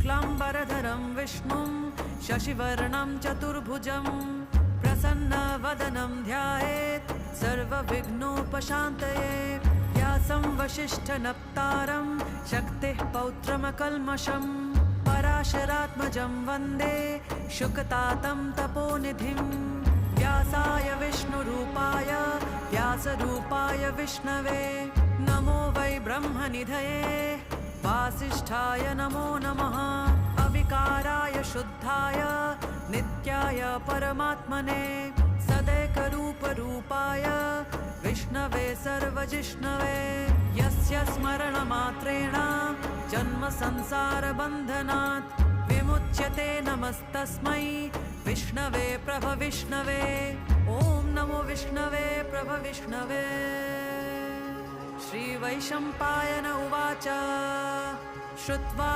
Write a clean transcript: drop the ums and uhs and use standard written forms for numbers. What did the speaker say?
शुक्लाम्बरधरं विष्णुं शशिवर्णं चतुर्भुजं प्रसन्नवदनं ध्यायेत् सर्वविघ्नोपशान्तये। व्यासं वसिष्ठनप्तारं शक्तिः पौत्रमकल्मषं पराशरात्मजं वन्दे शुकतातं तपोनिधिं। व्यासाय विष्णुरूपाय व्यासरूपाय विष्णवे नमो वै ब्रह्मनिधये वासिष्ठाय नमो नमः। अविकाराय शुद्धाय नित्याय परमात्मने सदैकरूपरूपाय विष्णवे सर्वजिष्णवे। यस्य स्मरणमात्रेण जन्मसंसारबन्धनात् विमुच्यते नमस्तस्मै विष्णवे प्रभविष्णवे। ॐ नमो विष्णवे प्रभविष्णवे। श्रीवैशम्पायन उवाच श्रुत्वा